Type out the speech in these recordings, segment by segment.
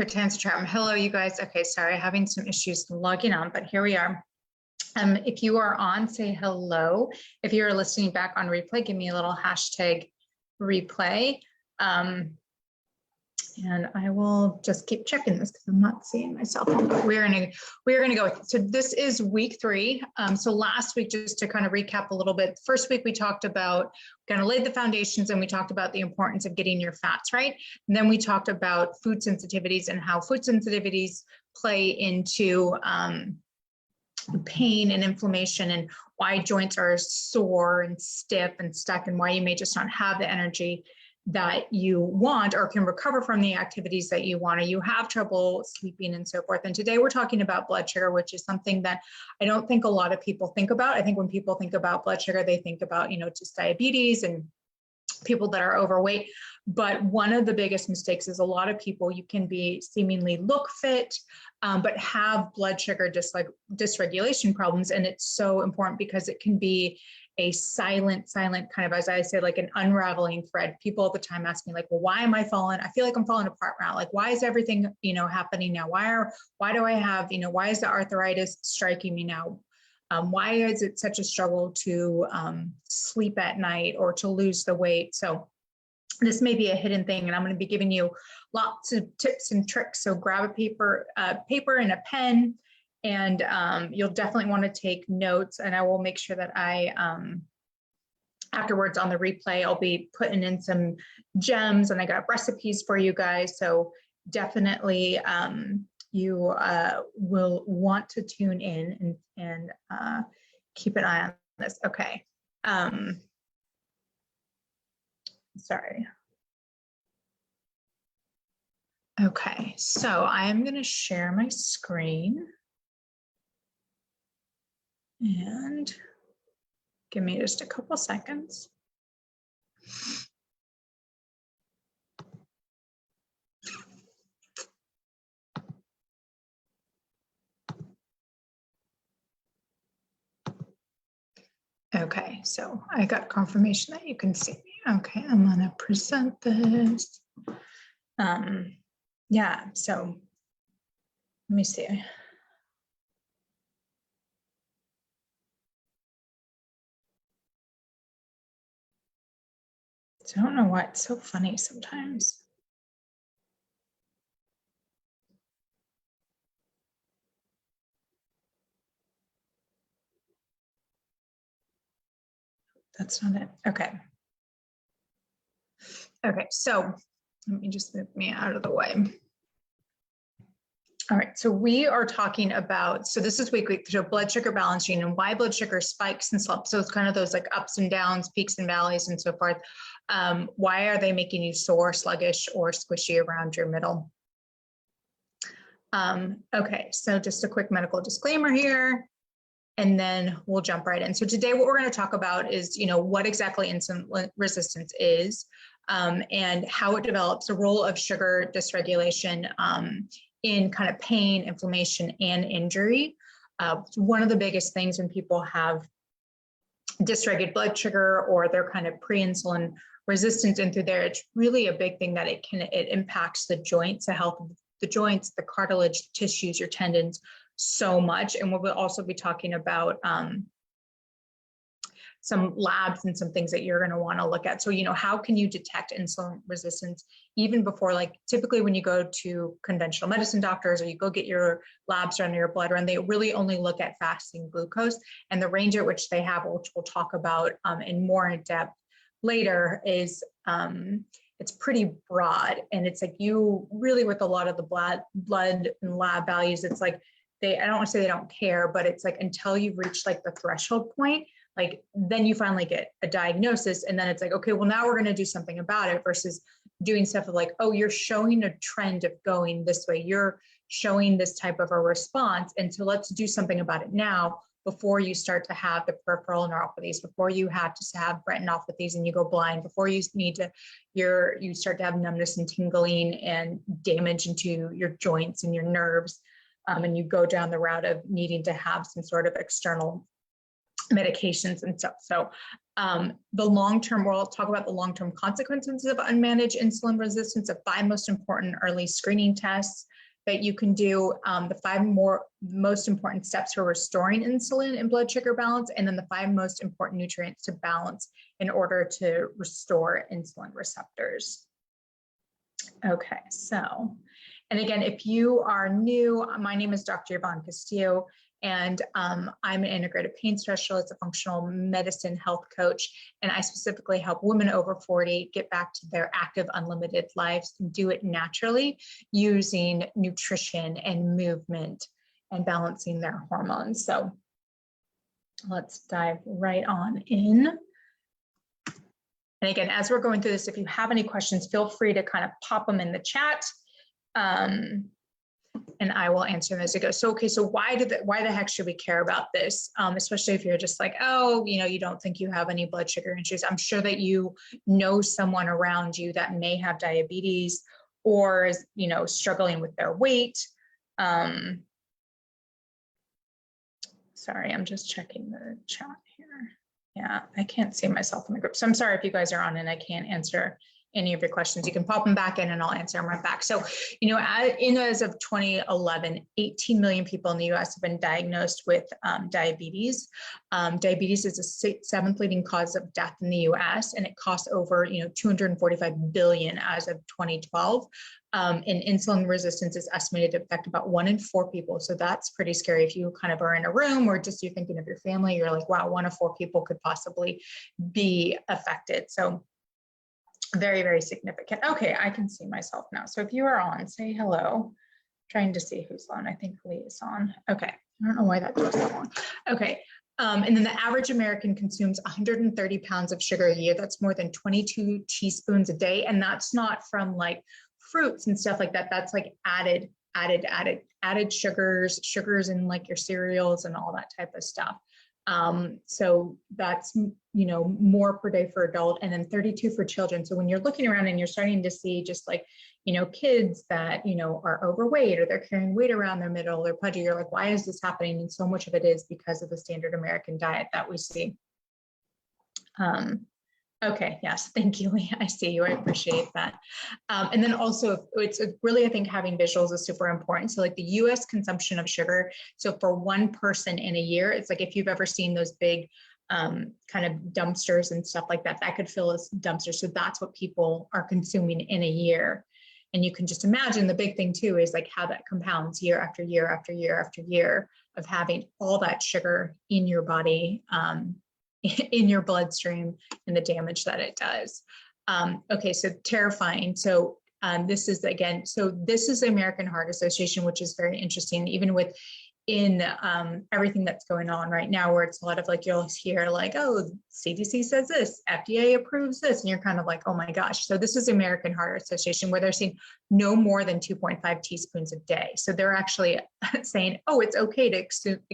here to answer chat. Hello, you guys. Okay, sorry, having some issues logging on, but here we are. If you are on, say hello. If you're listening back on replay, give me a little hashtag replay. And I will just keep checking this because I'm not seeing myself. But we're gonna go with it. So this is week 3. So last week, just to kind of recap a little bit, first week we talked about kind of laid the foundations, and we talked about the importance of getting your fats right. And then we talked about food sensitivities and how food sensitivities play into pain and inflammation, and why joints are sore and stiff and stuck, and why you may just not have the energy that you want or can recover from the activities that you want, or you have trouble sleeping and so forth. And today we're talking about blood sugar, which is something that I don't think a lot of people think about. I think when people think about blood sugar, they think about, just diabetes and people that are overweight. But one of the biggest mistakes is a lot of people, you can be seemingly look fit, but have blood sugar dysregulation problems. And it's so important because it can be a silent kind of, as I say, like an unraveling thread. People all the time ask me, like, well, why am I falling? I feel like I'm falling apart now. Like, why is everything, happening now? Why do I have, why is the arthritis striking me now? Why is it such a struggle to sleep at night or to lose the weight? So this may be a hidden thing, and I'm going to be giving you lots of tips and tricks. So grab a paper and a pen, and you'll definitely want to take notes. And I will make sure that I, afterwards on the replay, I'll be putting in some gems, and I got recipes for you guys. So definitely you will want to tune in and keep an eye on this. Okay. Sorry. Okay, so I am going to share my screen. And give me just a couple seconds. Okay, so I got confirmation that you can see me. Okay, I'm gonna present this. Yeah, so let me see. So I don't know why it's so funny sometimes. That's not it. Okay. Okay, so let me just move me out of the way. All right, so we are talking about, so this is week 3, so blood sugar balancing and why blood sugar spikes and slumps. So it's kind of those like ups and downs, peaks and valleys and so forth. Why are they making you sore, sluggish, or squishy around your middle? Okay, so just a quick medical disclaimer here, and then we'll jump right in. So today what we're going to talk about is, what exactly insulin resistance is, and how it develops, the role of sugar dysregulation in kind of pain, inflammation, and injury. One of the biggest things when people have dysregulated blood sugar, or they're kind of pre-insulin resistant into there, it's really a big thing that it impacts the joints, the health of the joints, the cartilage, the tissues, your tendons, so much. And we'll also be talking about some labs and some things that you're going to want to look at. So, how can you detect insulin resistance even before, like typically when you go to conventional medicine doctors, or you go get your labs done or your blood run, they really only look at fasting glucose, and the range at which they have, which we'll talk about in more in depth later, is it's pretty broad. And it's like, you really, with a lot of the blood and lab values, it's like I don't want to say they don't care, but it's like until you've reached like the threshold point, like then you finally get a diagnosis, and then it's like, okay, well now we're going to do something about it, versus doing stuff of like, oh, you're showing a trend of going this way, you're showing this type of a response, and so let's do something about it now before you start to have the peripheral neuropathies, before you have to have retinopathies and you go blind, before you you start to have numbness and tingling and damage into your joints and your nerves, and you go down the route of needing to have some sort of external medications and stuff. So the long-term, we'll talk about the long-term consequences of unmanaged insulin resistance, the 5 most important early screening tests, that you can do the 5 most important steps for restoring insulin and blood sugar balance, and then the 5 most important nutrients to balance in order to restore insulin receptors. Okay, so, and again, if you are new, my name is Dr. Yvonne Castillo, and I'm an integrative pain specialist, a functional medicine health coach, and I specifically help women over 40 get back to their active, unlimited lives and do it naturally using nutrition and movement and balancing their hormones. So let's dive right on in. And again, as we're going through this, if you have any questions, feel free to kind of pop them in the chat. And I will answer them as it goes. So, okay, so why the heck should we care about this? Especially if you're just like, oh, you don't think you have any blood sugar issues. I'm sure that you know someone around you that may have diabetes or is, struggling with their weight. Sorry, I'm just checking the chat here. Yeah, I can't see myself in the group. So I'm sorry if you guys are on and I can't answer any of your questions. You can pop them back in and I'll answer them right back. So, as of 2011, 18 million people in the US have been diagnosed with diabetes. Diabetes is the 7th leading cause of death in the US, and it costs over, 245 billion as of 2012. And insulin resistance is estimated to affect about 1 in 4 people. So that's pretty scary. If you kind of are in a room or just you're thinking of your family, you're like, wow, 1 in 4 people could possibly be affected. So very, very significant. Okay, I can see myself now. So if you are on, say hello. I'm trying to see who's on. I think Lee is on. Okay, I don't know why that took so long. Okay, and then the average American consumes 130 pounds of sugar a year. That's more than 22 teaspoons a day. And that's not from like fruits and stuff like that. That's like added sugars in like your cereals and all that type of stuff. So that's, more per day for adult and then 32 for children. So when you're looking around and you're starting to see just like, kids that, are overweight or they're carrying weight around their middle, their pudgy, you're like, why is this happening? And so much of it is because of the standard American diet that we see. Okay, yes, thank you, Lee. I see you, I appreciate that. And then also it's really, I think having visuals is super important. So like the US consumption of sugar, so for 1 person in a year, it's like if you've ever seen those big kind of dumpsters and stuff like that, that could fill a dumpster. So that's what people are consuming in a year. And you can just imagine the big thing too is like how that compounds year after year after year after year of having all that sugar in your body, in your bloodstream and the damage that it does. Okay, so terrifying. So this is again, so this is the American Heart Association, which is very interesting, even with everything that's going on right now, where it's a lot of like, you'll hear like, oh, CDC says this, FDA approves this, and you're kind of like, oh my gosh. So this is the American Heart Association, where they're saying no more than 2.5 teaspoons a day. So they're actually saying, oh, it's okay to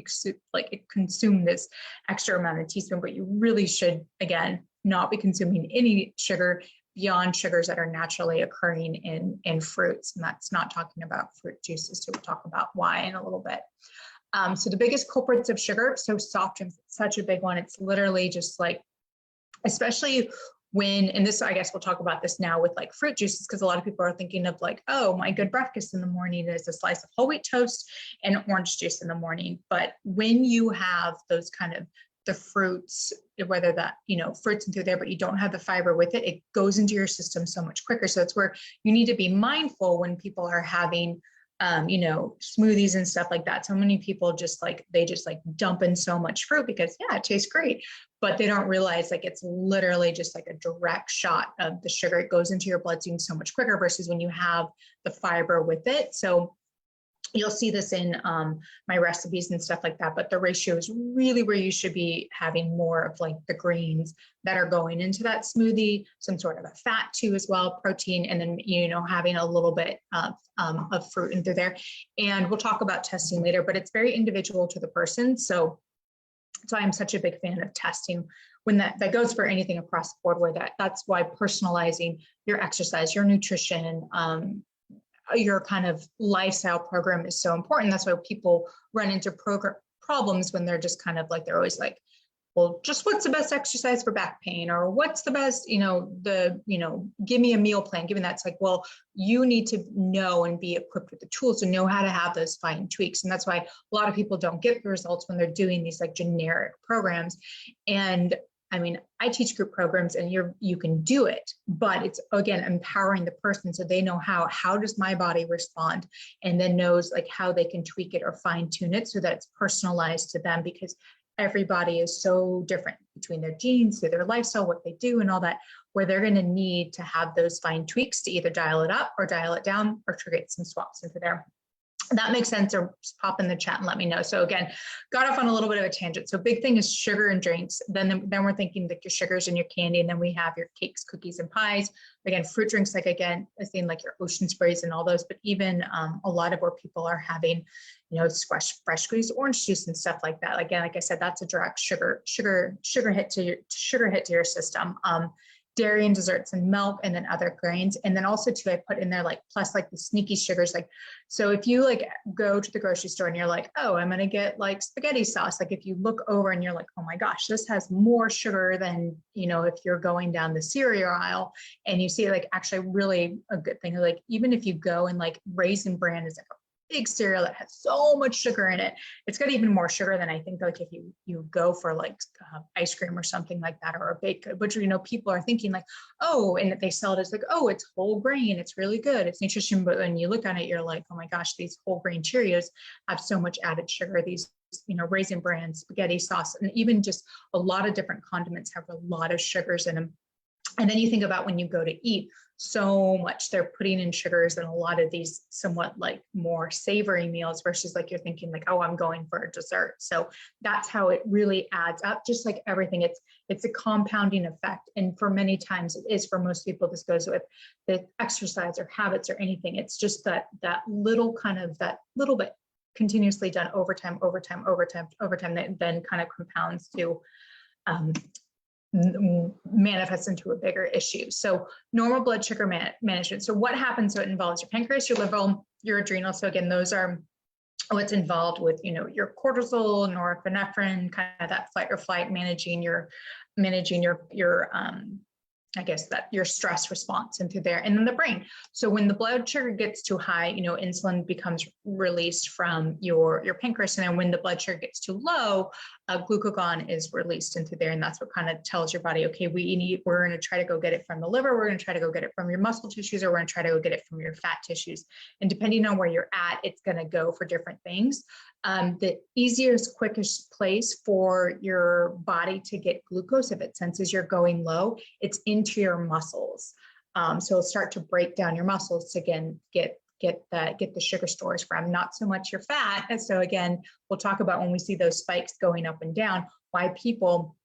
consume this extra amount of teaspoon, but you really should, again, not be consuming any sugar beyond sugars that are naturally occurring in fruits. And that's not talking about fruit juices. So we'll talk about why in a little bit. So the biggest culprits of sugar, so soft drinks, such a big one. It's literally just like, especially when, and this, I guess we'll talk about this now with like fruit juices, because a lot of people are thinking of like, oh, my good breakfast in the morning is a slice of whole wheat toast and orange juice in the morning. But when you have those kind of the fruits, whether that, fruits and through there, but you don't have the fiber with it, it goes into your system so much quicker. So it's where you need to be mindful when people are having, smoothies and stuff like that. So many people they just dump in so much fruit because yeah, it tastes great, but they don't realize like it's literally just like a direct shot of the sugar. It goes into your bloodstream so much quicker versus when you have the fiber with it. So you'll see this in my recipes and stuff like that, but the ratio is really where you should be having more of like the greens that are going into that smoothie, some sort of a fat too as well, protein, and then, having a little bit of fruit into there. And we'll talk about testing later, but it's very individual to the person. So I'm such a big fan of testing when that goes for anything across the board, where that's why personalizing your exercise, your nutrition, your kind of lifestyle program is so important. That's why people run into problems when they're just kind of like, they're always like, well, just what's the best exercise for back pain, or what's the best, give me a meal plan, given that's like, well, you need to know and be equipped with the tools to know how to have those fine tweaks. And that's why a lot of people don't get the results when they're doing these like generic programs. And I mean, I teach group programs and you can do it, but it's again, empowering the person so they know how does my body respond, and then knows like how they can tweak it or fine tune it so that it's personalized to them, because everybody is so different between their genes, their lifestyle, what they do and all that, where they're going to need to have those fine tweaks to either dial it up or dial it down or to get some swaps into there. That makes sense, or just pop in the chat and let me know. So again, got off on a little bit of a tangent. So big thing is sugar and drinks. Then we're thinking like your sugars and your candy, and then we have your cakes, cookies, and pies. Again, fruit drinks, like again, I think like your ocean sprays and all those, but even a lot of where people are having, fresh squeezed orange juice and stuff like that. Again, like I said, that's a direct sugar hit to your system. Dairy and desserts and milk, and then other grains. And then also too, I put in there like plus like the sneaky sugars. Like, so if you like go to the grocery store and you're like, oh, I'm going to get like spaghetti sauce. Like if you look over and you're like, oh my gosh, this has more sugar than, if you're going down the cereal aisle and you see like actually really a good thing. Like even if you go and like Raisin Bran is like a big cereal that has so much sugar in it, it's got even more sugar than I think like if you go for like ice cream or something like that, or a baked good, which people are thinking like, oh, and they sell it as like, oh, it's whole grain, it's really good, it's nutrition, but when you look at it, you're like, oh my gosh, these whole grain Cheerios have so much added sugar. These Raisin Bran, spaghetti sauce, and even just a lot of different condiments have a lot of sugars in them. And then you think about when you go to eat, so much they're putting in sugars in a lot of these somewhat like more savory meals versus like you're thinking like, oh, I'm going for a dessert. So that's how it really adds up. Just like everything, it's a compounding effect. And for many times it is, for most people, this goes with the exercise or habits or anything. It's just that little bit continuously done over time that then kind of compounds to manifests into a bigger issue. So normal blood sugar management. So what happens? So it involves your pancreas, your liver, your adrenal. So again, those are what's involved with, your cortisol, norepinephrine, kind of that fight or flight, managing your I guess that your stress response into there, and then the brain. So when the blood sugar gets too high, insulin becomes released from your pancreas. And then when the blood sugar gets too low, glucagon is released into there. And that's what kind of tells your body, okay, we're going to try to go get it from the liver. We're going to try to go get it from your muscle tissues, or we're going to try to go get it from your fat tissues. And depending on where you're at, it's going to go for different things. The easiest, quickest place for your body to get glucose, if it senses you're going low, it's into your muscles. So it'll start to break down your muscles to again get the sugar stores from, not so much your fat. And so again, we'll talk about when we see those spikes going up and down, why people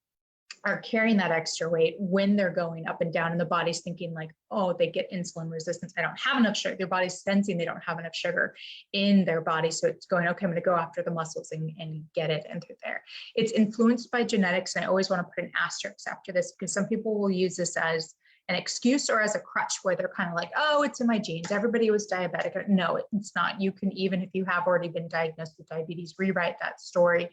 are carrying that extra weight when they're going up and down, and the body's thinking like, oh, they get insulin resistance. I don't have enough sugar. Their body's sensing they don't have enough sugar in their body. So it's going, okay, I'm going to go after the muscles and get it into there. It's influenced by genetics. And I always want to put an asterisk after this, because some people will use this as an excuse or as a crutch, where they're kind of like, oh, it's in my genes. Everybody was diabetic. No, it's not. You can, even if you have already been diagnosed with diabetes, rewrite that story.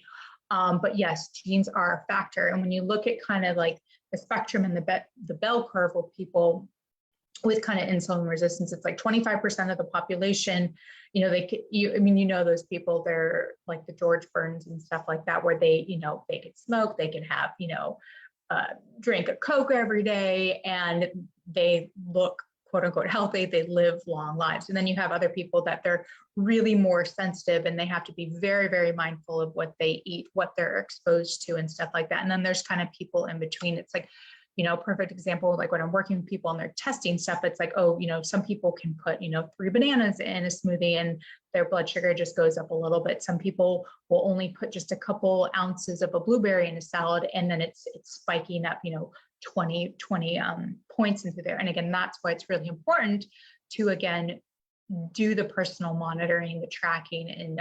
But yes, genes are a factor. And when you look at kind of like the spectrum and the bell curve with people with kind of insulin resistance, it's like 25% of the population, those people, they're like the George Burns and stuff like that, where they could smoke, they could have, drink a Coke every day, and they look quote unquote healthy, they live long lives. And then you have other people that they're really more sensitive, and they have to be very, very mindful of what they eat, what they're exposed to and stuff like that. And then there's kind of people in between. It's like, perfect example, like when I'm working with people and they're testing stuff, it's like, oh, some people can put, 3 bananas in a smoothie and their blood sugar just goes up a little bit. Some people will only put just a couple ounces of a blueberry in a salad, and then it's spiking up, 20 points into there. And again, that's why it's really important to, again, do the personal monitoring, the tracking, and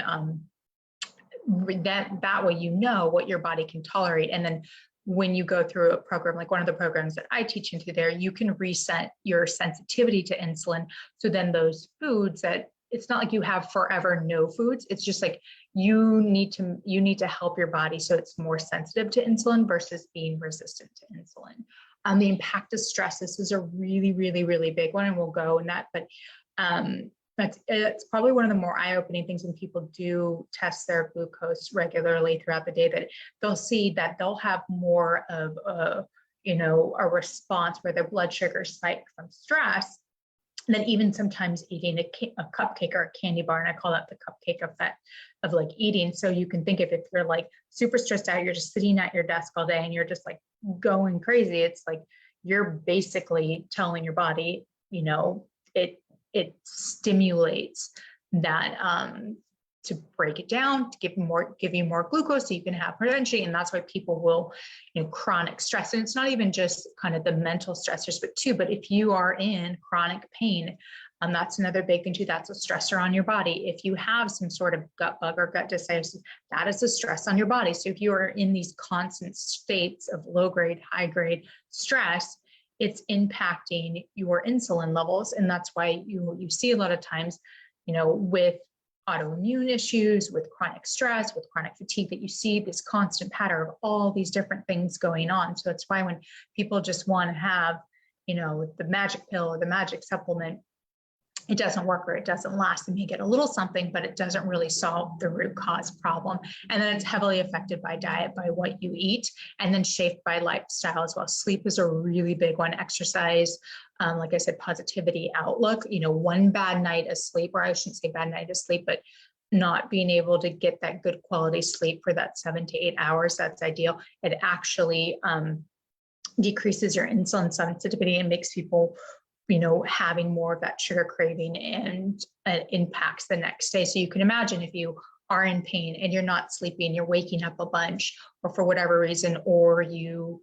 that way what your body can tolerate. And then when you go through a program, like one of the programs that I teach into there, you can reset your sensitivity to insulin. So then those foods that, it's not like you have forever no foods. It's just like you need to help your body so it's more sensitive to insulin versus being resistant to insulin. The impact of stress, this is a really, really, really big one, and we'll go in that, but it's probably one of the more eye-opening things when people do test their glucose regularly throughout the day, that they'll see that they'll have more of a response where their blood sugar spike from stress than even sometimes eating a cupcake or a candy bar. And I call that the cupcake effect of like eating. So you can think of, if you're like super stressed out, you're just sitting at your desk all day and you're just like going crazy. It's like you're basically telling your body, it stimulates that to break it down, to give you more glucose so you can have more energy. And that's why people will, chronic stress. And it's not even just kind of the mental stressors, but if you are in chronic pain, that's another big thing too. That's a stressor on your body. If you have some sort of gut bug or gut dysbiosis, that is a stress on your body. So if you are in these constant states of low grade, high grade stress, it's impacting your insulin levels. And that's why you see a lot of times, with autoimmune issues, with chronic stress, with chronic fatigue, that you see this constant pattern of all these different things going on. So it's why when people just want to have, the magic pill or the magic supplement, it doesn't work or it doesn't last. They may get a little something, but it doesn't really solve the root cause problem. And then it's heavily affected by diet, by what you eat, and then shaped by lifestyle as well. Sleep is a really big one. Exercise, like I said, positivity, outlook, one bad night of sleep, or I shouldn't say bad night of sleep, but not being able to get that good quality sleep for that 7 to 8 hours, that's ideal. It actually decreases your insulin sensitivity and makes people having more of that sugar craving, and impacts the next day. So you can imagine if you are in pain and you're not sleeping, you're waking up a bunch, or for whatever reason, or you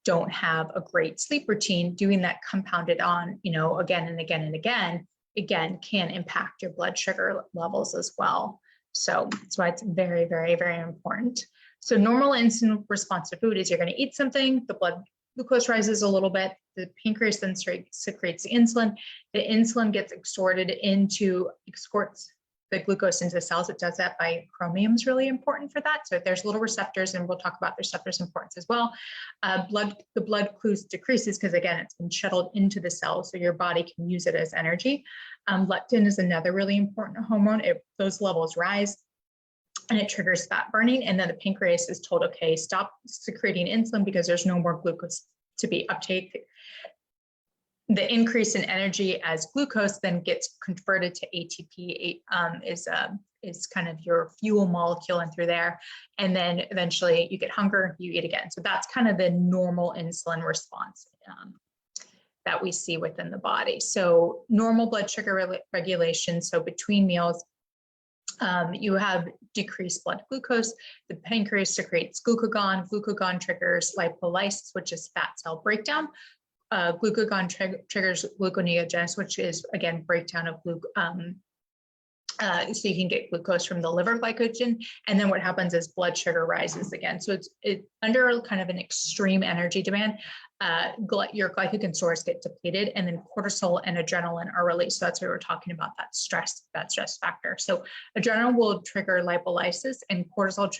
don't have a great sleep routine, doing that compounded on, again and again and again, can impact your blood sugar levels as well. So that's why it's very, very, very important. So normal insulin response to food is you're going to eat something, the blood glucose rises a little bit, the pancreas then secretes the insulin. The insulin gets exports the glucose into the cells. It does that by chromium, is really important for that. So there's little receptors, and we'll talk about the receptors' importance as well. The blood glucose decreases because, again, it's been shuttled into the cell, so your body can use it as energy. Leptin is another really important hormone. Those levels rise, and it triggers fat burning. And then the pancreas is told, okay, stop secreting insulin because there's no more glucose to be uptake. The increase in energy as glucose then gets converted to ATP, is kind of your fuel molecule, and through there. And then eventually you get hunger, you eat again. So that's kind of the normal insulin response that we see within the body. So normal blood sugar regulation. So between meals, you have decreased blood glucose. The pancreas secretes glucagon. Glucagon triggers lipolysis, which is fat cell breakdown. Glucagon triggers gluconeogenesis, which is, again, breakdown of glucose. So you can get glucose from the liver glycogen. And then what happens is blood sugar rises again. So it's under kind of an extreme energy demand. Your glycogen stores get depleted, and then cortisol and adrenaline are released. So that's what we're talking about, that stress factor. So adrenaline will trigger lipolysis, and cortisol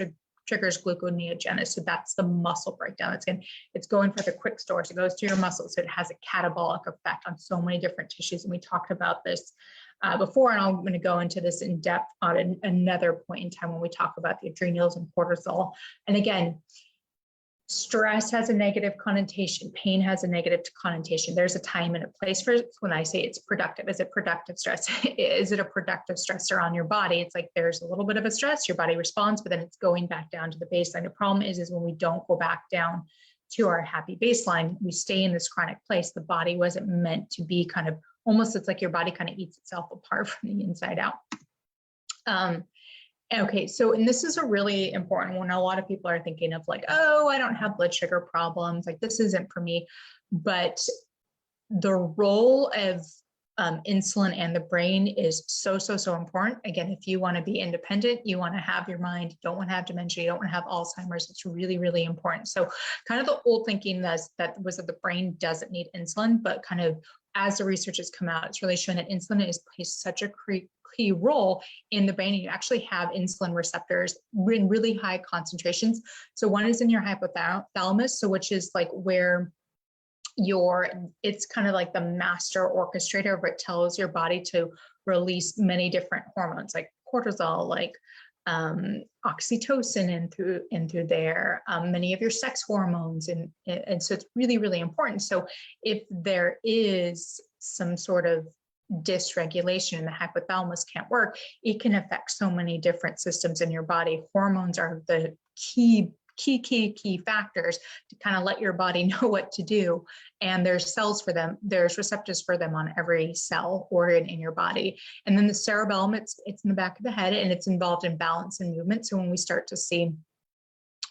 triggers gluconeogenesis. So that's the muscle breakdown. It's going for the quick stores. It goes to your muscles. So it has a catabolic effect on so many different tissues. And we talked about this before, and I'm going to go into this in depth on another point in time when we talk about the adrenals and cortisol. And again, stress has a negative connotation. Pain has a negative connotation. There's a time and a place for it. When I say it's productive, is it productive stress? Is it a productive stressor on your body? It's like there's a little bit of a stress, your body responds, but then it's going back down to the baseline. The problem is when we don't go back down to our happy baseline, we stay in this chronic place. The body wasn't meant to be kind of almost, it's like your body kind of eats itself apart from the inside out. Okay, so, and this is a really important one. A lot of people are thinking of like, oh, I don't have blood sugar problems, like this isn't for me. But the role of insulin and the brain is so important. Again, if you want to be independent, you want to have your mind, you don't want to have dementia, you don't want to have Alzheimer's, it's really, really important. So kind of the old thinking that was that the brain doesn't need insulin, but kind of as the research has come out, it's really shown that insulin plays such a key role in the brain. You actually have insulin receptors in really high concentrations. So one is in your hypothalamus, so which is like where it's kind of like the master orchestrator, where it tells your body to release many different hormones like cortisol, like oxytocin in through there, many of your sex hormones. And so it's really, really important. So if there is some sort of dysregulation and the hypothalamus can't work, it can affect so many different systems in your body. Hormones are the key factors to kind of let your body know what to do. And there's cells for them. There's receptors for them on every cell organ in your body. And then the cerebellum, it's in the back of the head, and it's involved in balance and movement. So when we start to see,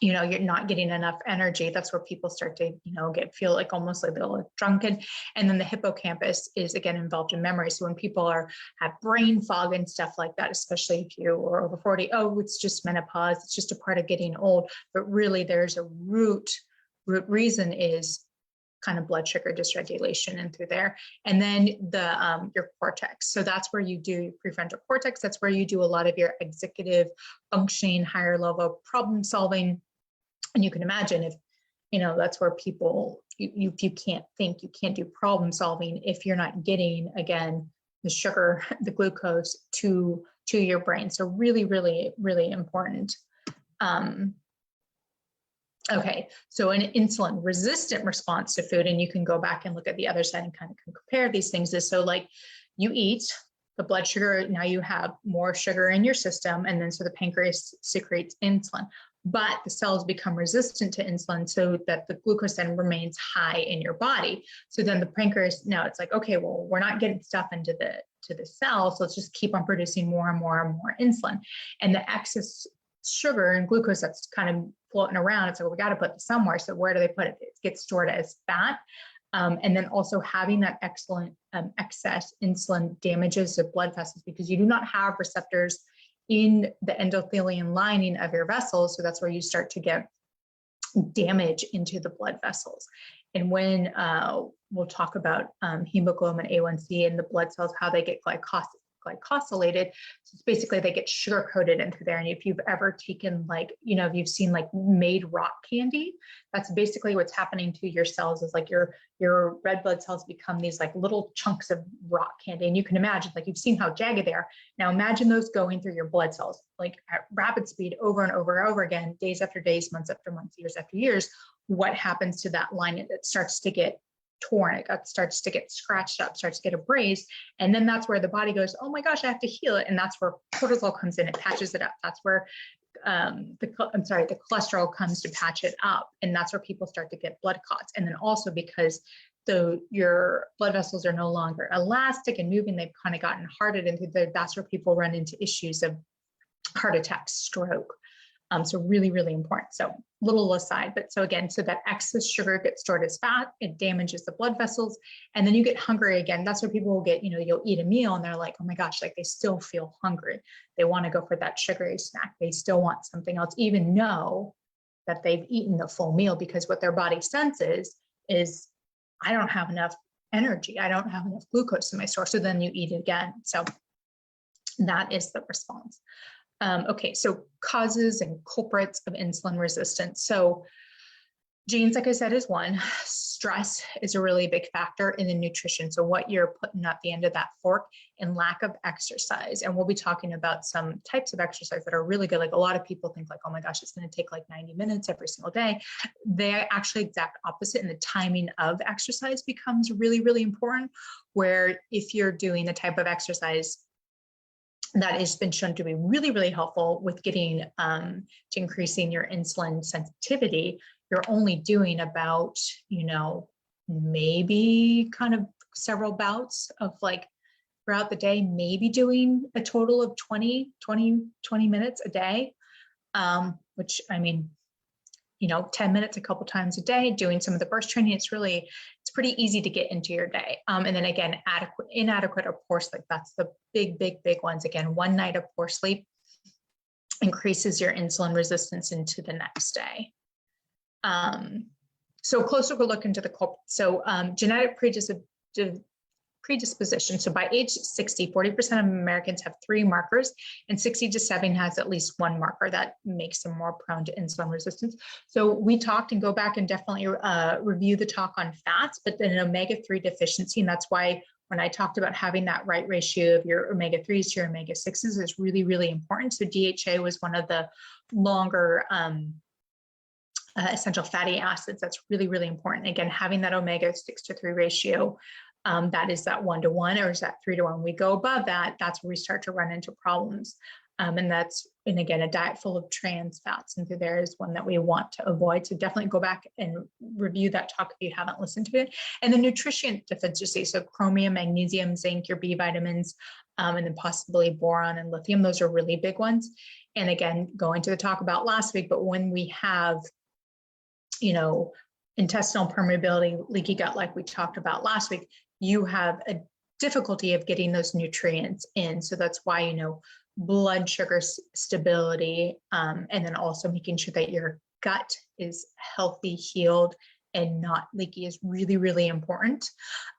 you're not getting enough energy, that's where people start to, feel like almost like they're drunken. And then the hippocampus is again involved in memory. So when people have brain fog and stuff like that, especially if you are over 40, oh, it's just menopause, it's just a part of getting old. But really there's a root reason is kind of blood sugar dysregulation and through there. And then your cortex. So that's where you do prefrontal cortex. That's where you do a lot of your executive functioning, higher level problem solving. And you can imagine if, that's where people, you can't think, you can't do problem solving if you're not getting, again, the sugar, the glucose to your brain. So really, really, really important. Okay, so an insulin resistant response to food, and you can go back and look at the other side and kind of compare these things, is so like you eat the blood sugar, now you have more sugar in your system, and then so the pancreas secretes insulin, but the cells become resistant to insulin so that the glucose then remains high in your body. So then the pancreas, now it's like, okay, well, we're not getting stuff into the cells, so let's just keep on producing more and more and more insulin. And the excess sugar and glucose that's kind of floating around, it's like, well, we got to put this somewhere. So where do they put it? It gets stored as fat. And then also having that excess insulin damages the blood vessels, because you do not have receptors in the endothelial lining of your vessels. So that's where you start to get damage into the blood vessels. And when we'll talk about hemoglobin A1C and the blood cells, how they get glycosylated. So it's basically they get sugar coated into there. And if you've ever taken if you've seen made rock candy, that's basically what's happening to your cells, is like your red blood cells become these little chunks of rock candy. And you can imagine, you've seen how jagged they are. Now imagine those going through your blood cells, at rapid speed over and over and over again, days after days, months after months, years after years. What happens to that lining? It starts to get torn, it starts to get scratched up, starts to get abrased. And then that's where the body goes, oh my gosh, I have to heal it. And that's where cortisol comes in, it patches it up. That's where the cholesterol comes to patch it up. And that's where people start to get blood clots. And then also because your blood vessels are no longer elastic and moving, they've kind of gotten hardened into there. That's where people run into issues of heart attack, stroke. So really, really important. So little aside, but so again, so that excess sugar gets stored as fat, it damages the blood vessels, and then you get hungry again. That's where people will get, you'll eat a meal and they're like, oh my gosh, they still feel hungry. They want to go for that sugary snack. They still want something else, even know that they've eaten the full meal, because what their body senses is, I don't have enough energy. I don't have enough glucose in my store. So then you eat it again. So that is the response. Okay, so causes and culprits of insulin resistance. So genes, like I said, is one. Stress is a really big factor in the nutrition. So what you're putting at the end of that fork, and lack of exercise. And we'll be talking about some types of exercise that are really good. A lot of people think oh my gosh, it's going to take 90 minutes every single day. They're actually exact opposite. And the timing of exercise becomes really, really important, where if you're doing the type of exercise that has been shown to be really, really helpful with getting to increasing your insulin sensitivity, you're only doing about, maybe kind of several bouts of throughout the day, maybe doing a total of 20 minutes a day, which 10 minutes a couple times a day, doing some of the burst training. It's pretty easy to get into your day. And then again, inadequate or poor sleep. That's the big ones. Again, one night of poor sleep increases your insulin resistance into the next day. So closer look into the culprit. So genetic predisposition predisposition. So by age 60, 40% of Americans have 3 markers, and 60 to 70 has at least 1 marker that makes them more prone to insulin resistance. So we talked, and go back and definitely review the talk on fats, but then omega-3 deficiency. And that's why when I talked about having that right ratio of your omega-3s to your omega-6s is really, really important. So DHA was one of the longer essential fatty acids. That's really, really important. Again, having that omega-6 to 3 ratio, that is that 1 to 1, or is that 3 to 1? We go above that, that's where we start to run into problems. And again, a diet full of trans fats into there is one that we want to avoid. So definitely go back and review that talk if you haven't listened to it. And the nutrition deficiency, so chromium, magnesium, zinc, your B vitamins, and then possibly boron and lithium. Those are really big ones. And again, going to the talk about last week, but when we have, intestinal permeability, leaky gut, like we talked about last week, you have a difficulty of getting those nutrients in. So that's why, blood sugar stability, and then also making sure that your gut is healthy, healed, and not leaky is really, really important.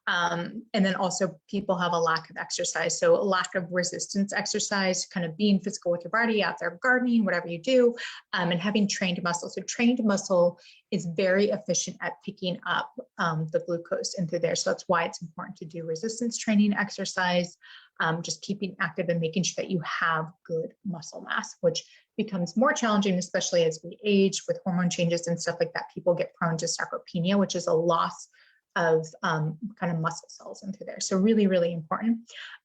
And then also people have a lack of exercise. So a lack of resistance exercise, kind of being physical with your body, out there gardening, whatever you do, and having trained muscle. So trained muscle is very efficient at picking up the glucose into there. So that's why it's important to do resistance training exercise, just keeping active and making sure that you have good muscle mass, which becomes more challenging, especially as we age with hormone changes and stuff like that. People get prone to sarcopenia, which is a loss of kind of muscle cells into there. So really, really important.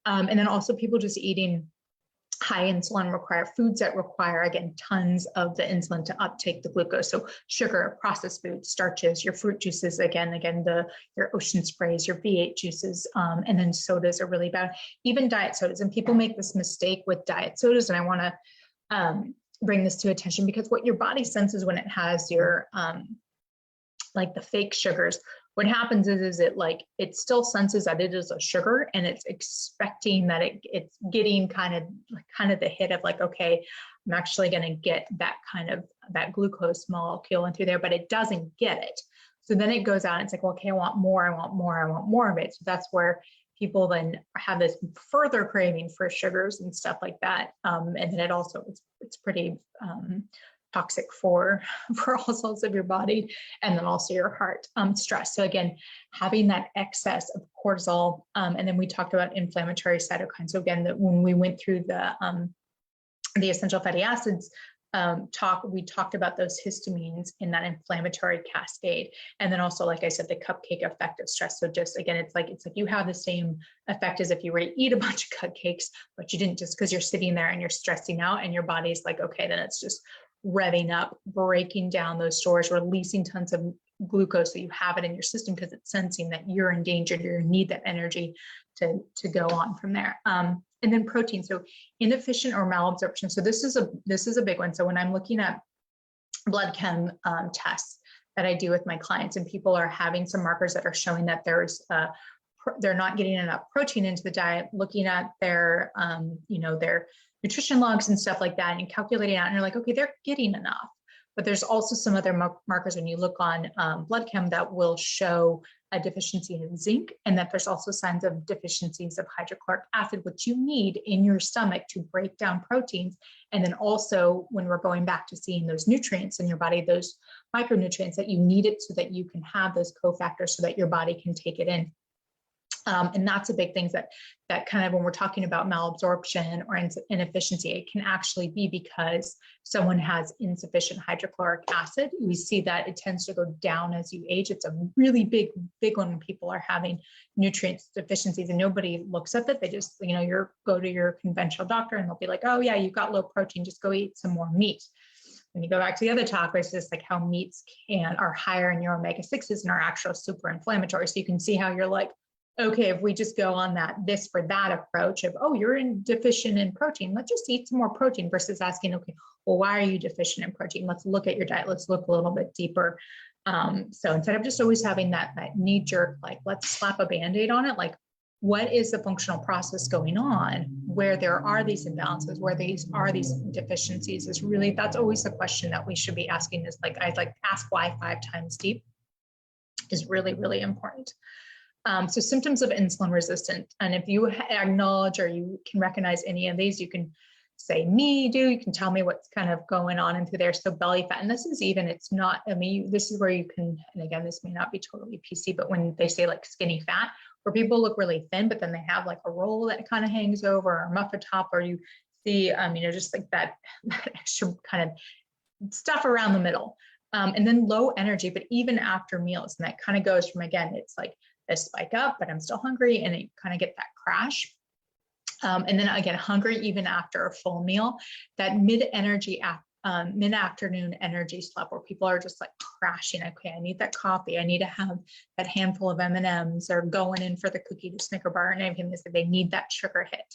And then also people just eating high insulin require foods that require, again, tons of the insulin to uptake the glucose. So sugar, processed foods, starches, your fruit juices, again, your ocean sprays, your V8 juices, and then sodas are really bad. Even diet sodas. And people make this mistake with diet sodas. And I want to bring this to attention, because what your body senses when it has your, like the fake sugars, what happens is it still senses that it is a sugar, and it's expecting that it's getting kind of the hit of like, okay, I'm actually going to get that kind of that glucose molecule into there, but it doesn't get it. So then it goes out and it's like, well, okay, I want more of it. So that's where people then have this further craving for sugars and stuff like that. And then it's pretty toxic for all cells of your body, and then also your heart. Stress. So again, having that excess of cortisol, and then we talked about inflammatory cytokines. So again, that when we went through the essential fatty acids we talked about those histamines in that inflammatory cascade. And then also, like I said, the cupcake effect of stress. So just again, it's like you have the same effect as if you were to eat a bunch of cupcakes, but you didn't, just because you're sitting there and you're stressing out, and your body's like, okay, then it's just revving up, breaking down those stores, releasing tons of glucose, so you have it in your system because it's sensing that you're in danger, you need that energy to go on from there. And then protein, so inefficient or malabsorption. So this is a big one. So when I'm looking at blood chem tests that I do with my clients, and people are having some markers that are showing that they're not getting enough protein into the diet, looking at their their nutrition logs and stuff like that, and calculating out, and you're like, okay, they're getting enough. But there's also some other markers when you look on blood chem that will show a deficiency in zinc, and that there's also signs of deficiencies of hydrochloric acid, which you need in your stomach to break down proteins. And then also when we're going back to seeing those nutrients in your body, those micronutrients, that you need it so that you can have those cofactors so that your body can take it in. And that's a big thing that kind of, when we're talking about malabsorption or inefficiency, it can actually be because someone has insufficient hydrochloric acid. We see that it tends to go down as you age. It's a really big one when people are having nutrient deficiencies, and nobody looks at it. They just, go to your conventional doctor and they'll be like, oh yeah, you've got low protein, just go eat some more meat. When you go back to the other talk, it's just like how meats are higher in your omega-6s and are actually super inflammatory. So you can see how you're like, okay, if we just go on this for that approach of, oh, you're deficient in protein, let's just eat some more protein, versus asking, okay, well, why are you deficient in protein? Let's look at your diet. Let's look a little bit deeper. So instead of just always having that knee jerk, like, let's slap a Band-Aid on it, like, what is the functional process going on where there are these imbalances, where these deficiencies is really, that's always the question that we should be asking, is like, I'd like ask why 5 times deep is really, really important. So symptoms of insulin resistance, and if you acknowledge or you can recognize any of these, you can say me, you can tell me what's kind of going on into there. So belly fat, and this is even, it's not, I mean, this is where you can, and again, this may not be totally PC, but when they say like skinny fat, where people look really thin, but then they have like a roll that kind of hangs over, or a muffin top, or you see, just like that extra kind of stuff around the middle. And then low energy, but even after meals, and that kind of goes from, again, it's like a spike up, but I'm still hungry, and you kind of get that crash. And then again, hungry even after a full meal, that mid-afternoon energy slump where people are just like crashing. Okay, I need that coffee. I need to have that handful of M&Ms, or going in for the cookie, the Snicker bar, and everything. They need that sugar hit.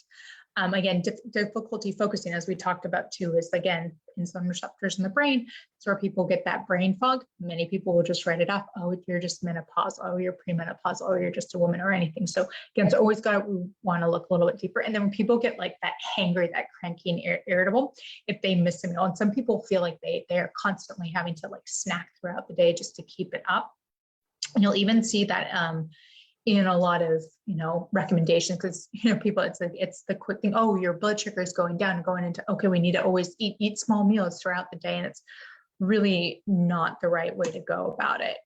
Again, difficulty focusing, as we talked about too, is again, insulin receptors in the brain. It's where people get that brain fog. Many people will just write it off. Oh, you're just menopausal. Oh, you're premenopausal. Oh, you're just a woman, or anything. So again, it's always we want to look a little bit deeper. And then when people get like that hangry, that cranky and irritable, if they miss a meal, and some people feel like they are constantly having to like snack throughout the day just to keep it up. And you'll even see that in a lot of, recommendations, because, people, it's the quick thing. Oh, your blood sugar is going down, and going into, okay, we need to always eat small meals throughout the day. And it's really not the right way to go about it.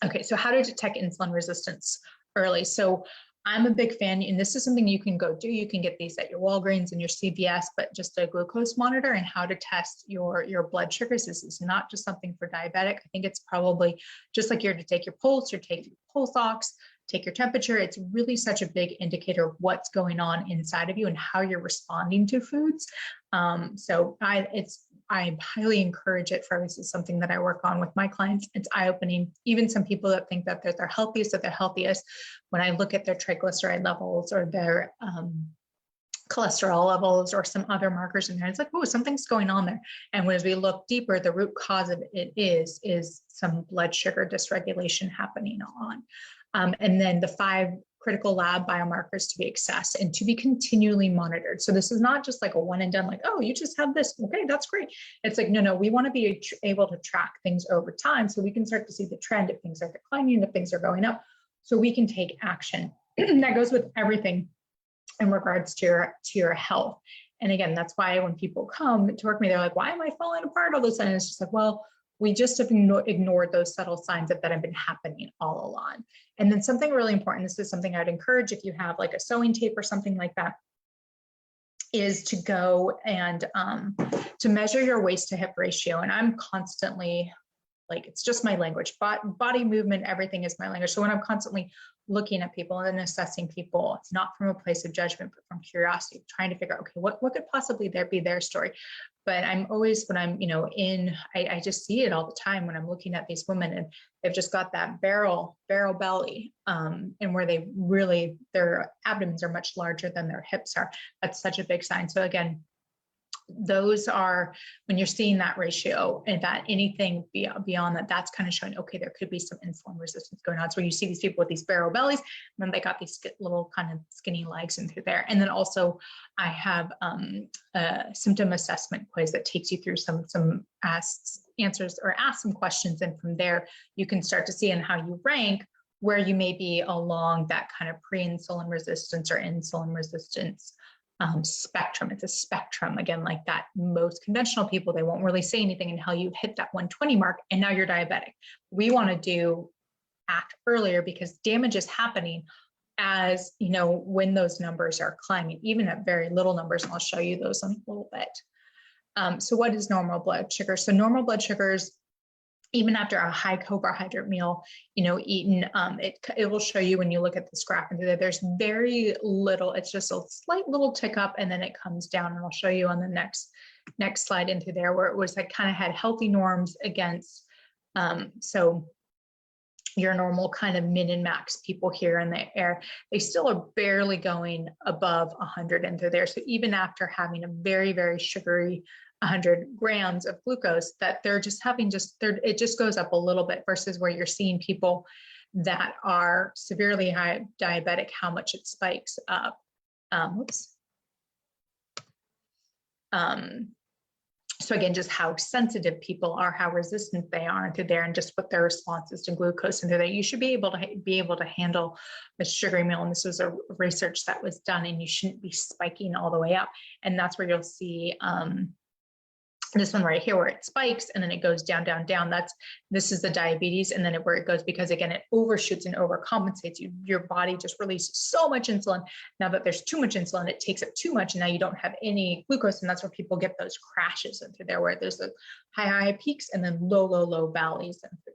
Okay, so how to detect insulin resistance early. So I'm a big fan, and this is something you can go do. You can get these at your Walgreens and your CVS, but just a glucose monitor and how to test your blood sugars. This is not just something for diabetic. I think it's probably just like you're to take your pulse, or take your pulse ox, take your temperature. It's really such a big indicator of what's going on inside of you and how you're responding to foods. So I highly encourage it. This is something that I work on with my clients. It's eye-opening. Even some people that think that they're healthiest of the healthiest, when I look at their triglyceride levels or their cholesterol levels or some other markers in there, it's like, oh, something's going on there. And as we look deeper, the root cause of it is some blood sugar dysregulation happening on. And then the 5 critical lab biomarkers to be assessed and to be continually monitored. So this is not just like a one and done, like, oh, you just have this. Okay, that's great. It's like, no, we want to be able to track things over time so we can start to see the trend if things are declining, if things are going up, so we can take action. That goes with everything in regards to your health. And again, that's why when people come to work with me, they're like, why am I falling apart all of a sudden? It's just like, well, we just have ignored those subtle signs that have been happening all along. And then something really important, this is something I'd encourage if you have like a sewing tape or something like that, is to go and to measure your waist to hip ratio. And I'm constantly, like, it's just my language, body movement, everything is my language. So when I'm constantly looking at people and assessing people, it's not from a place of judgment, but from curiosity, trying to figure out, okay, what could possibly be their story. But I'm always, when I'm, I just see it all the time when I'm looking at these women, and they've just got that barrel belly, and where their abdomens are much larger than their hips are. That's such a big sign. So again, those are, when you're seeing that ratio, and that anything beyond that, that's kind of showing, okay, there could be some insulin resistance going on. So you see these people with these barrel bellies, and then they got these little kind of skinny legs in through there. And then also I have a symptom assessment quiz that takes you through some answers, or ask some questions. And from there, you can start to see in how you rank where you may be along that kind of pre-insulin resistance or insulin resistance spectrum. It's a spectrum, again, like that. Most conventional people, they won't really say anything until you hit that 120 mark, and now you're diabetic. We want to act earlier, because damage is happening as, when those numbers are climbing, even at very little numbers. And I'll show you those in a little bit. So what is normal blood sugar? So normal blood sugars, even after a high carbohydrate meal, eaten, it will show you when you look at this graph, and there's very little, it's just a slight little tick up, and then it comes down. And I'll show you on the next slide into there, where it was like kind of had healthy norms against, so your normal kind of min and max people here in the air, they still are barely going above 100 into there. So even after having a very, very sugary 100 grams of glucose, that they're just having it just goes up a little bit, versus where you're seeing people that are severely high diabetic, how much it spikes up. So again, just how sensitive people are, how resistant they are to there, and just what their responses to glucose and that you should be able to handle a sugary meal. And this was a research that was done, and you shouldn't be spiking all the way up. And that's where you'll see this one right here where it spikes and then it goes down, down, down. This is the diabetes, and then where it goes, because again, it overshoots and overcompensates. Your body just releases so much insulin. Now that there's too much insulin, it takes up too much, and now you don't have any glucose, and that's where people get those crashes into there, where there's the high peaks and then low valleys into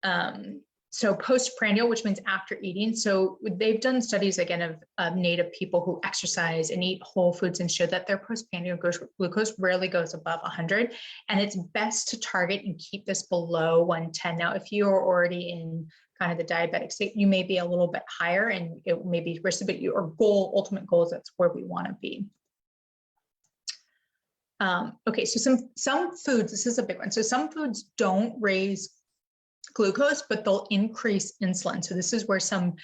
there. So postprandial, which means after eating. So they've done studies again of native people who exercise and eat whole foods and show that their postprandial glucose rarely goes above 100. And it's best to target and keep this below 110. Now, if you're already in kind of the diabetic state, you may be a little bit higher and it may be risky, but your ultimate goal is that's where we want to be. Okay, so some foods, this is a big one. So some foods don't raise glucose, but they'll increase insulin. So this is where some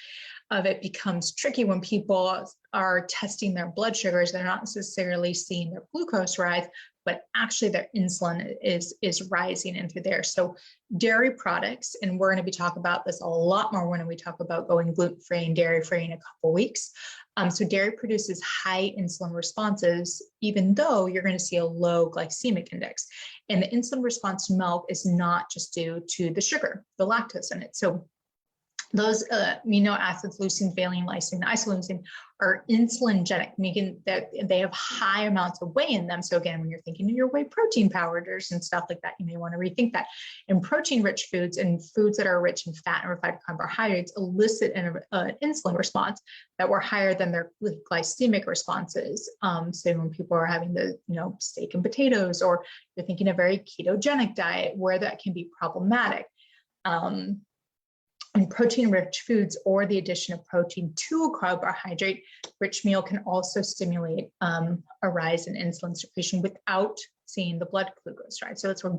of it becomes tricky when people are testing their blood sugars. They're not necessarily seeing their glucose rise, but actually their insulin is rising into there. So dairy products, and we're going to be talking about this a lot more when we talk about going gluten-free and dairy-free in a couple of weeks. So dairy produces high insulin responses, even though you're going to see a low glycemic index. And the insulin response to milk is not just due to the sugar, the lactose in it. So those amino acids, leucine, valine, lysine, isoleucine, are insulin-genic, meaning that they have high amounts of whey in them. So again, when you're thinking of your whey protein powders and stuff like that, you may want to rethink that. And protein-rich foods and foods that are rich in fat and refined carbohydrates elicit an insulin response that were higher than their glycemic responses. So when people are having the steak and potatoes, or you're thinking a very ketogenic diet, where that can be problematic. And protein-rich foods or the addition of protein to a carbohydrate-rich meal can also stimulate a rise in insulin secretion without seeing the blood glucose rise. So that's when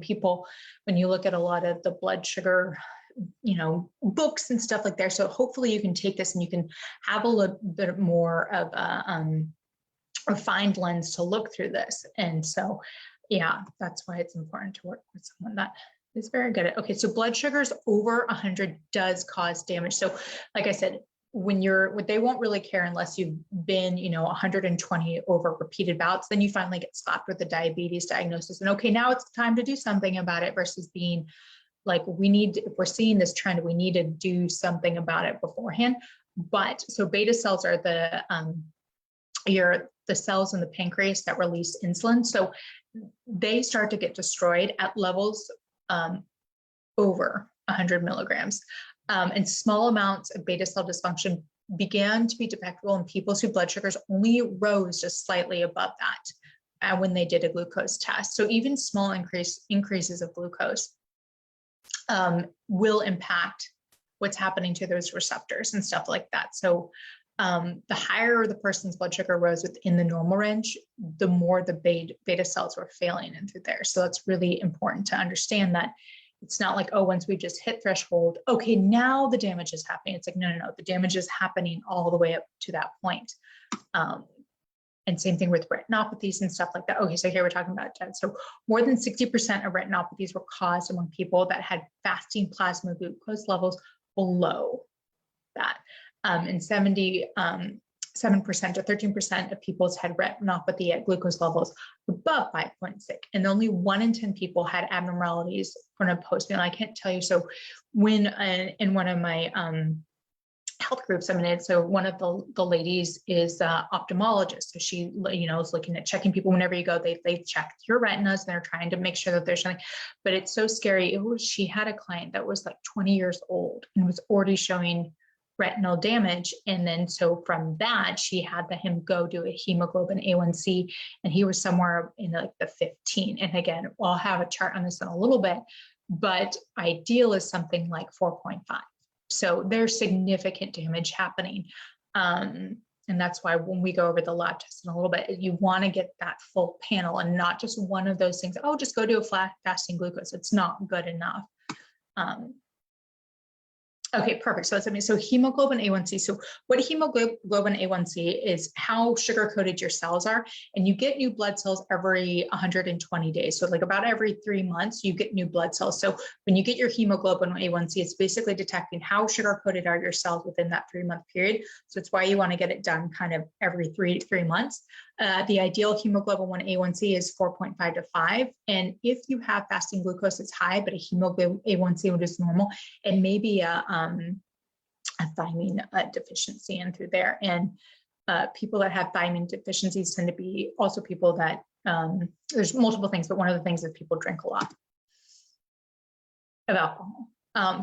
you look at a lot of the blood sugar, books and stuff like that. So hopefully you can take this and you can have a little bit more of a refined lens to look through this. And so, yeah, that's why it's important to work with someone that is very good at. Okay, so blood sugars over 100 does cause damage. So like I said, they won't really care unless you've been, 120 over repeated bouts, then you finally get slapped with the diabetes diagnosis. And okay, now it's time to do something about it, versus being like, if we're seeing this trend, we need to do something about it beforehand. But so beta cells are the cells in the pancreas that release insulin. So they start to get destroyed at levels over 100 milligrams. And small amounts of beta cell dysfunction began to be detectable in people whose blood sugars only rose just slightly above that when they did a glucose test. So even small increases of glucose will impact what's happening to those receptors and stuff like that. So the higher the person's blood sugar rose within the normal range, the more the beta cells were failing into there. So that's really important to understand that it's not like, oh, once we just hit threshold, okay, now the damage is happening. It's like, no, the damage is happening all the way up to that point. And same thing with retinopathies and stuff like that. Okay, so here we're talking about that. So more than 60% of retinopathies were caused among people that had fasting plasma glucose levels below that. And 77% or 13% of people had retinopathy at glucose levels above 5.6. And only 1 in 10 people had abnormalities from a post-meal. I can't tell you. So when in one of my health groups I'm in, so one of the ladies is ophthalmologist. So she, is looking at checking people whenever you go, they've checked your retinas and they're trying to make sure that there's something, but it's so scary. She had a client that was like 20 years old and was already showing retinal damage. And then so from that, she had him go do a hemoglobin A1C, and he was somewhere in like the 15. And again, I'll have a chart on this in a little bit, but ideal is something like 4.5. So there's significant damage happening. And that's why when we go over the lab test in a little bit, you want to get that full panel and not just one of those things. Oh, just go do a flat fasting glucose. It's not good enough. Okay, perfect. So that's amazing. So hemoglobin A1C. So what hemoglobin A1C is how sugar-coated your cells are, and you get new blood cells every 120 days. So like about every 3 months, you get new blood cells. So when you get your hemoglobin A1C, it's basically detecting how sugar-coated are your cells within that 3-month period. So it's why you want to get it done kind of every three months. The ideal hemoglobin A1C is 4.5 to 5. And if you have fasting glucose that's high, but a hemoglobin A1C which is normal, it may be a thiamine deficiency in through there. And people that have thiamine deficiencies tend to be also people that, there's multiple things, but one of the things is people drink a lot of alcohol.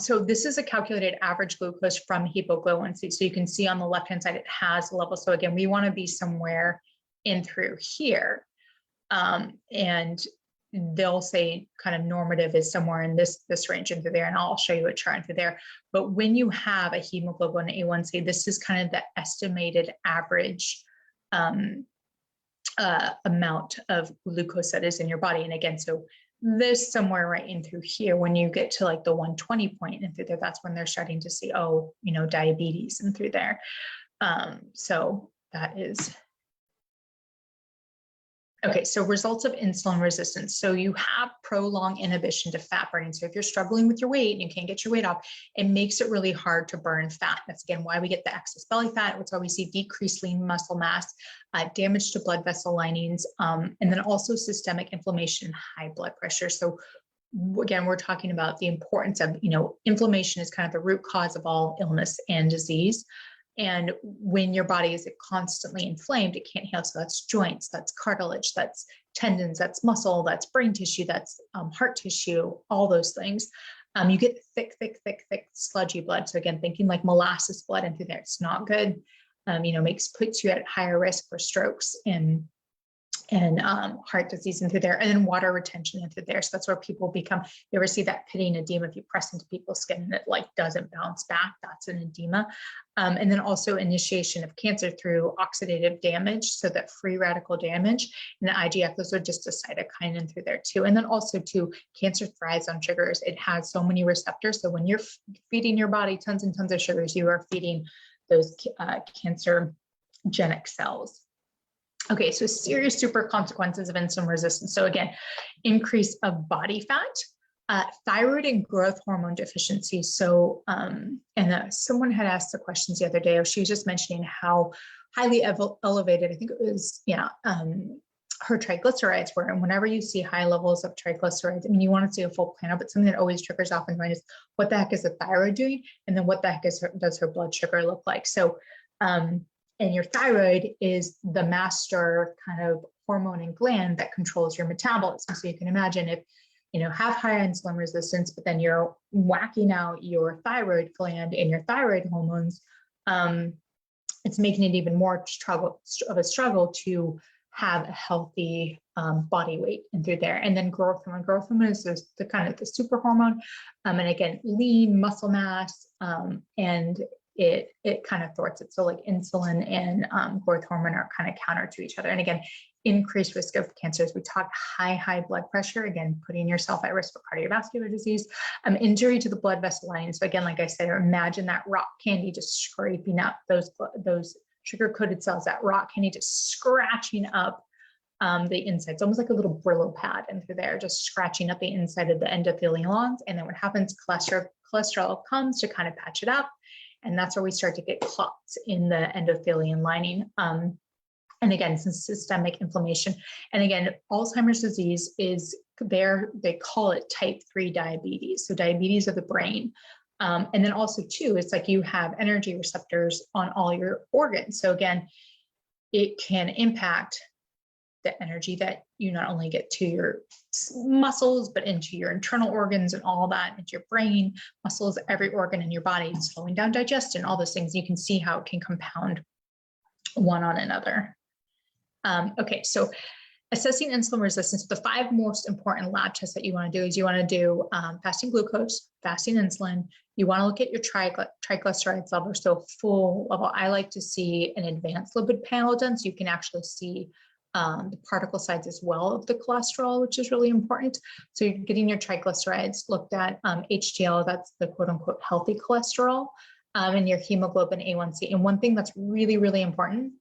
So this is a calculated average glucose from hemoglobin. So you can see on the left-hand side, it has a level. So again, we want to be somewhere in through here. And they'll say kind of normative is somewhere in this range into there, and I'll show you a chart into there. But when you have a hemoglobin A1C, this is kind of the estimated average amount of glucose that is in your body. And again, so this somewhere right in through here, when you get to like the 120 point and through there, that's when they're starting to see, oh, you know, diabetes and through there. So that is. Okay, so results of insulin resistance. So you have prolonged inhibition to fat burning. So if you're struggling with your weight and you can't get your weight off, it makes it really hard to burn fat. That's again why we get the excess belly fat. It's why we see decreased lean muscle mass, damage to blood vessel linings, and then also systemic inflammation and high blood pressure. So again, we're talking about the importance of, you know, inflammation is kind of the root cause of all illness and disease. And when your body is constantly inflamed, it can't heal. So that's joints, that's cartilage, that's tendons, that's muscle, that's brain tissue, that's heart tissue, all those things. You get thick, sludgy blood. So again, thinking like molasses blood into there, it's not good. You know, puts you at higher risk for strokes and heart disease into there, and then water retention into there. So that's where people become, you ever see that pitting edema, if you press into people's skin and it like doesn't bounce back, that's an edema. And then also initiation of cancer through oxidative damage, so that free radical damage, and the IGF, those are just a cytokine in through there too. And then also too, cancer thrives on sugars. It has so many receptors. So when you're feeding your body tons and tons of sugars, you are feeding those cancerogenic cells. Okay, so serious super consequences of insulin resistance. So again, increase of body fat, thyroid and growth hormone deficiency. So, someone had asked the questions the other day, or she was just mentioning how highly elevated, I think it was, her triglycerides were. And whenever you see high levels of triglycerides, I mean, you want to see a full panel, but something that always triggers off in mind is what the heck is the thyroid doing? And then what the heck does her blood sugar look like? So, and your thyroid is the master kind of hormone and gland that controls your metabolism. So you can imagine if, you know, have high insulin resistance, but then you're whacking out your thyroid gland and your thyroid hormones, it's making it even more of a struggle to have a healthy body weight and through there. And then growth hormone. Growth hormone is the kind of the super hormone. And again, lean muscle mass, and it kind of thwarts it. So like insulin and growth hormone are kind of counter to each other. And again, increased risk of cancers. We talk high blood pressure, again, putting yourself at risk for cardiovascular disease, injury to the blood vessel lining. So again, like I said, imagine that rock candy just scraping up those sugar-coated cells, that rock candy just scratching up the inside. It's almost like a little Brillo pad in through there, just scratching up the inside of the endothelial. And then what happens, cholesterol comes to kind of patch it up. And that's where we start to get clots in the endothelial lining. And again, systemic inflammation. And again, Alzheimer's disease is there, they call it type 3 diabetes. So diabetes of the brain. And then also too, it's like you have energy receptors on all your organs. So again, it can impact the energy that you not only get to your muscles, but into your internal organs and all that, into your brain, muscles, every organ in your body, slowing down digestion, all those things. You can see how it can compound one on another. Okay, so assessing insulin resistance, the 5 most important lab tests that you want to do is you want to do fasting glucose, fasting insulin. You want to look at your triglycerides level, so full level. I like to see an advanced lipid panel done so you can actually see the particle size as well of the cholesterol, which is really important. So you're getting your triglycerides looked at, HDL, that's the quote unquote healthy cholesterol, and your hemoglobin A1C. And one thing that's really, really important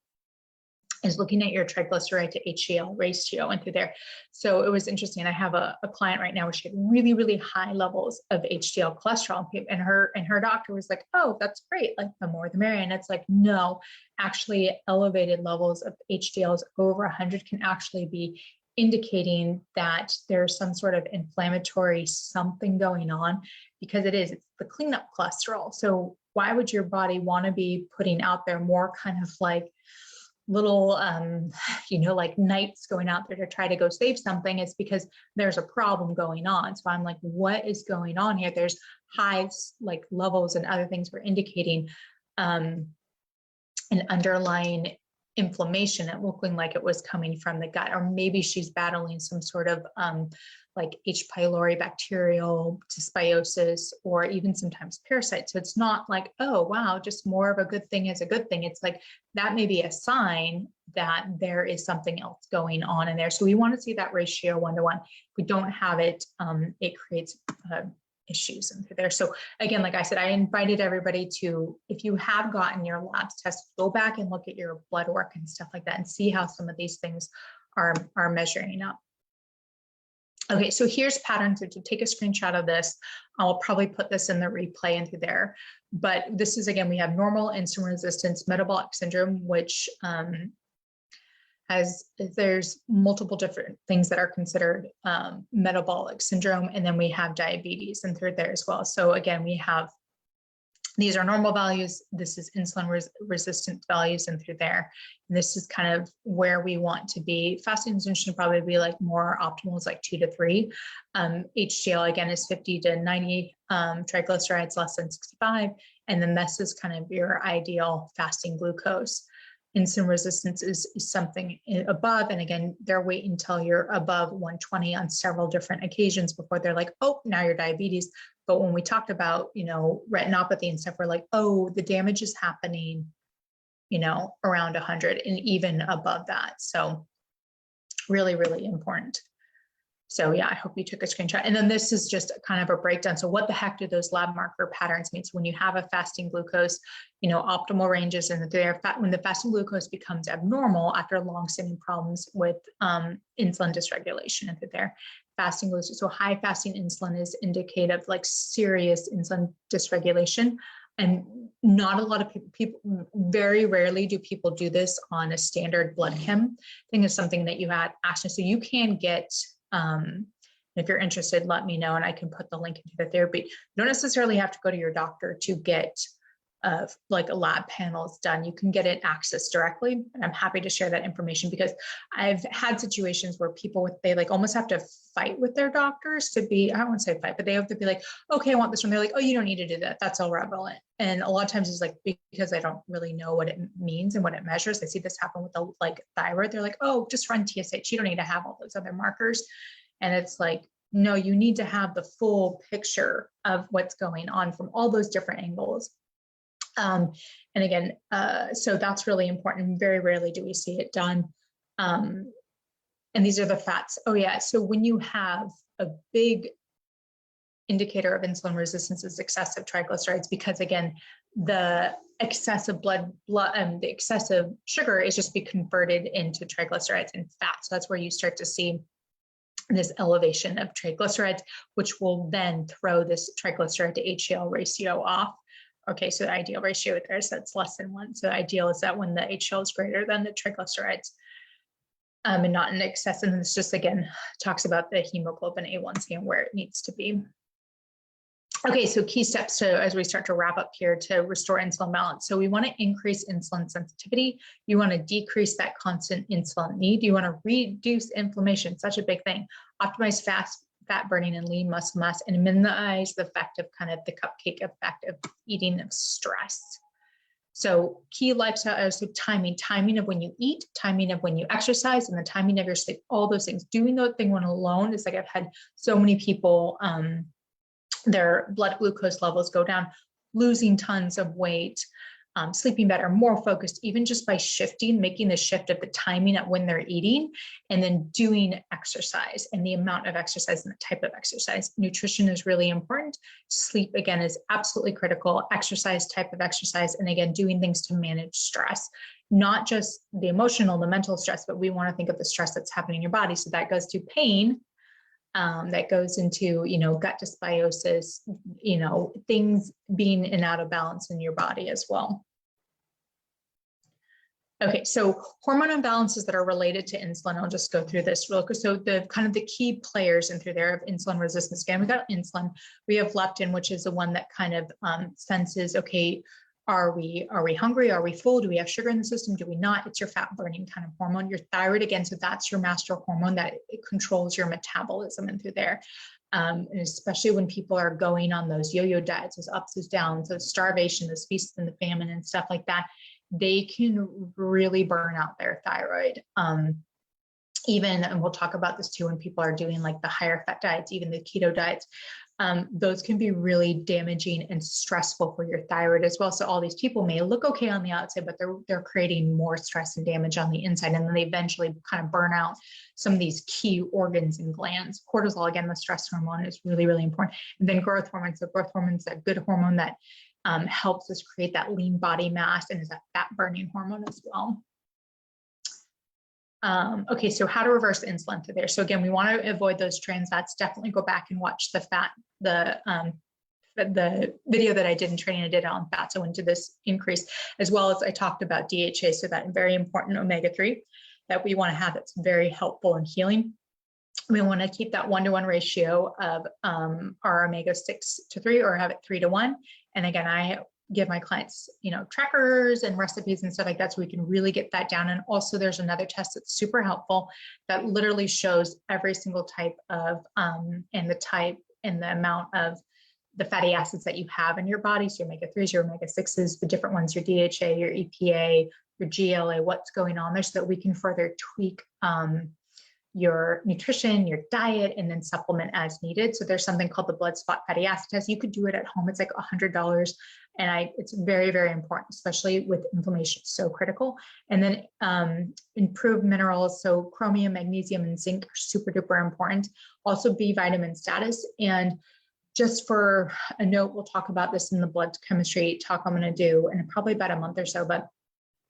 is looking at your triglyceride to HDL ratio into there. So it was interesting. I have a client right now where she had really, really high levels of HDL cholesterol, and her doctor was like, "Oh, that's great. Like the more the merrier." And it's like, no, actually elevated levels of HDLs over 100 can actually be indicating that there's some sort of inflammatory something going on, because it's the cleanup cholesterol. So why would your body want to be putting out there more kind of like little, like knights going out there to try to go save something? It's because there's a problem going on. So I'm like, what is going on here? There's high like levels and other things were indicating an underlying inflammation and looking like it was coming from the gut, or maybe she's battling some sort of like H. pylori bacterial dysbiosis, or even sometimes parasites. So it's not like, oh, wow, just more of a good thing is a good thing. It's like that may be a sign that there is something else going on in there. So we want to see that ratio 1-to-1. If we don't have it, it creates issues in there. So again, like I said, I invited everybody to, if you have gotten your labs tested, go back and look at your blood work and stuff like that and see how some of these things are measuring up. Okay, so here's patterns. So to take a screenshot of this, I'll probably put this in the replay into there. But this is, again, we have normal insulin resistance, metabolic syndrome, which there's multiple different things that are considered metabolic syndrome. And then we have diabetes and through there as well. So again, we have, these are normal values. This is insulin resistant values and through there. And this is kind of where we want to be. Fasting insulin should probably be like more optimal, is like 2 to 3. HDL again is 50 to 90, triglycerides less than 65. And then this is kind of your ideal fasting glucose. Insulin resistance is something above. And again, they're waiting until you're above 120 on several different occasions before they're like, oh, now you're diabetes. But when we talked about, retinopathy and stuff, we're like, oh, the damage is happening, around 100 and even above that. So really, really important. So yeah, I hope you took a screenshot. And then this is just kind of a breakdown. So what the heck do those lab marker patterns mean? So when you have a fasting glucose, optimal ranges in there, when the fasting glucose becomes abnormal after long-standing problems with insulin dysregulation into there, fasting glucose. So high fasting insulin is indicative of like serious insulin dysregulation. And not a lot of people, very rarely do people do this on a standard blood chem. I think it's something that you had asked. So you can get, if you're interested, let me know and I can put the link into the therapy. You don't necessarily have to go to your doctor to get like a lab panels done. You can get it accessed directly. And I'm happy to share that information because I've had situations where they like almost have to fight with their doctors to be, I don't want to say fight, but they have to be like, okay, I want this one. They're like, oh, you don't need to do that. That's irrelevant. And a lot of times it's like, because I don't really know what it means and what it measures. I see this happen with the like thyroid. They're like, oh, just run TSH. You don't need to have all those other markers. And it's like, no, you need to have the full picture of what's going on from all those different angles. And again, so that's really important. Very rarely do we see it done. And these are the fats. Oh yeah. So when you have a big indicator of insulin resistance is excessive triglycerides, because again, the excessive the excessive sugar is just be converted into triglycerides and fat. So that's where you start to see this elevation of triglycerides, which will then throw this triglyceride to HDL ratio off. Okay, so the ideal ratio there is that's less than 1. So the ideal is that when the HDL is greater than the triglycerides, and not in excess. And this just, again, talks about the hemoglobin A1C and where it needs to be. Okay, so key steps as we start to wrap up here to restore insulin balance. So we want to increase insulin sensitivity. You want to decrease that constant insulin need. You want to reduce inflammation, such a big thing. Optimize fat burning and lean muscle mass, and minimize the effect of kind of the cupcake effect of eating of stress. So key lifestyle, so timing of when you eat, timing of when you exercise, and the timing of your sleep, all those things. Doing the thing when alone is like, I've had so many people, their blood glucose levels go down, losing tons of weight, sleeping better, more focused, even just by shifting, making the shift of the timing at when they're eating, and then doing exercise and the amount of exercise and the type of exercise. Nutrition is really important. Sleep, again, is absolutely critical. Exercise, type of exercise, and again, doing things to manage stress, not just the emotional, the mental stress, but we want to think of the stress that's happening in your body. So that goes to pain, that goes into, gut dysbiosis, things being in out of balance in your body as well. Okay, so hormone imbalances that are related to insulin, I'll just go through this real quick. So the kind of the key players in through there of insulin resistance, again, we got insulin, we have leptin, which is the one that kind of senses, okay, are we hungry? Are we full? Do we have sugar in the system? Do we not? It's your fat burning kind of hormone. Your thyroid, again, so that's your master hormone that it controls your metabolism and through there. And especially when people are going on those yo-yo diets, those ups, those downs, those starvation, those feasts and the famine and stuff like that, they can really burn out their thyroid. Even, and we'll talk about this too, when people are doing like the higher fat diets, even the keto diets, those can be really damaging and stressful for your thyroid as well. So all these people may look okay on the outside, but they're creating more stress and damage on the inside. And then they eventually kind of burn out some of these key organs and glands. Cortisol, again, the stress hormone, is really, really important. And then growth hormone. So growth hormone is that good hormone that helps us create that lean body mass and is that fat burning hormone as well. Okay, so how to reverse insulin through there. So again, we want to avoid those trans fats. Definitely go back and watch the video that I did in training. I did on fat, so into this increase, as well as I talked about DHA, so that very important omega-3 that we want to have that's very helpful in healing. We want to keep that 1-to-1 ratio of our omega-6 to 3, or have it 3-to-1. And again, I give my clients, trackers and recipes and stuff like that, so we can really get that down. And also there's another test that's super helpful that literally shows every single type of, and the type and the amount of the fatty acids that you have in your body. So your omega-3s, your omega-6s, the different ones, your DHA, your EPA, your GLA, what's going on there, so that we can further tweak your nutrition, your diet, and then supplement as needed. So there's something called the blood spot fatty acid test. You could do it at home. It's like $100. And it's very, very important, especially with inflammation. It's so critical. And then improved minerals. So chromium, magnesium, and zinc are super duper important. Also B vitamin status. And just for a note, we'll talk about this in the blood chemistry talk I'm going to do in probably about a month or so. But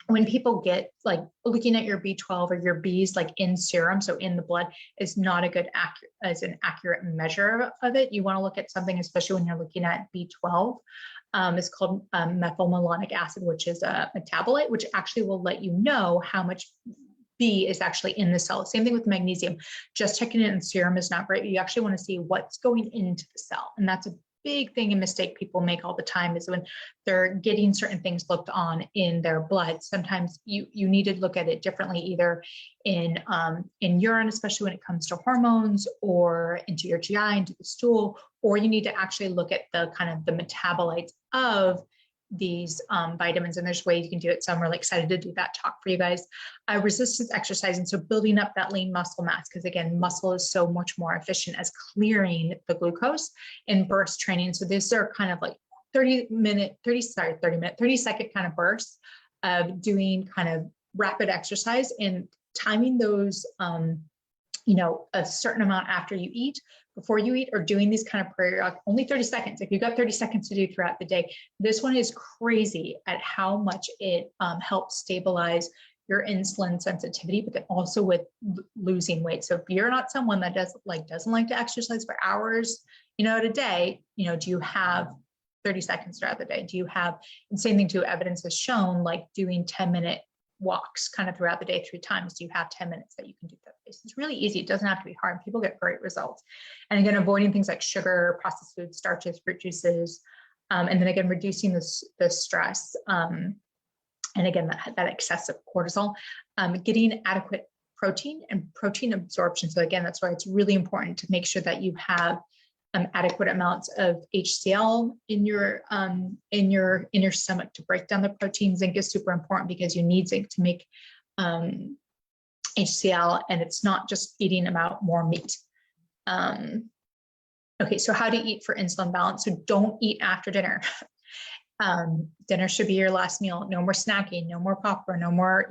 when people get like looking at your B12 or your Bs like in serum, so in the blood, is not a good an accurate measure of it. You want to look at something, especially when you're looking at B12. It's called methylmalonic acid, which is a metabolite, which actually will let you know how much B is actually in the cell. Same thing with magnesium. Just checking it in serum is not great. You actually want to see what's going into the cell. And that's a big thing and mistake people make all the time, is when they're getting certain things looked on in their blood. Sometimes you need to look at it differently, either in urine, especially when it comes to hormones, or into your GI, into the stool, or you need to actually look at the kind of the metabolites of these vitamins, and there's ways you can do it. So I'm really excited to do that talk for you guys. Resistance exercising, so building up that lean muscle mass, because again, muscle is so much more efficient as clearing the glucose in burst training. So these are kind of like 30 second kind of bursts of doing kind of rapid exercise and timing those, a certain amount after you eat, before you eat, or doing these kind of periodic, only 30 seconds. If you've got 30 seconds to do throughout the day, this one is crazy at how much it helps stabilize your insulin sensitivity, but then also with losing weight. So if you're not someone that doesn't like to exercise for hours, at a day, do you have 30 seconds throughout the day? Do you have, and same thing too, evidence has shown, like doing 10-minute walks kind of throughout the day 3 times. Do you have 10 minutes that you can do that? It's really easy. It doesn't have to be hard. People get great results. And again, avoiding things like sugar, processed foods, starches, fruit juices, and then again, reducing the stress. And again, that excessive cortisol, getting adequate protein and protein absorption. So again, that's why it's really important to make sure that you have adequate amounts of HCl in your stomach to break down the protein. Zinc is super important because you need zinc to make HCl, and it's not just eating about more meat. Okay, so how to eat for insulin balance. So don't eat after dinner. Dinner should be your last meal. No more snacking, no more popcorn, no more,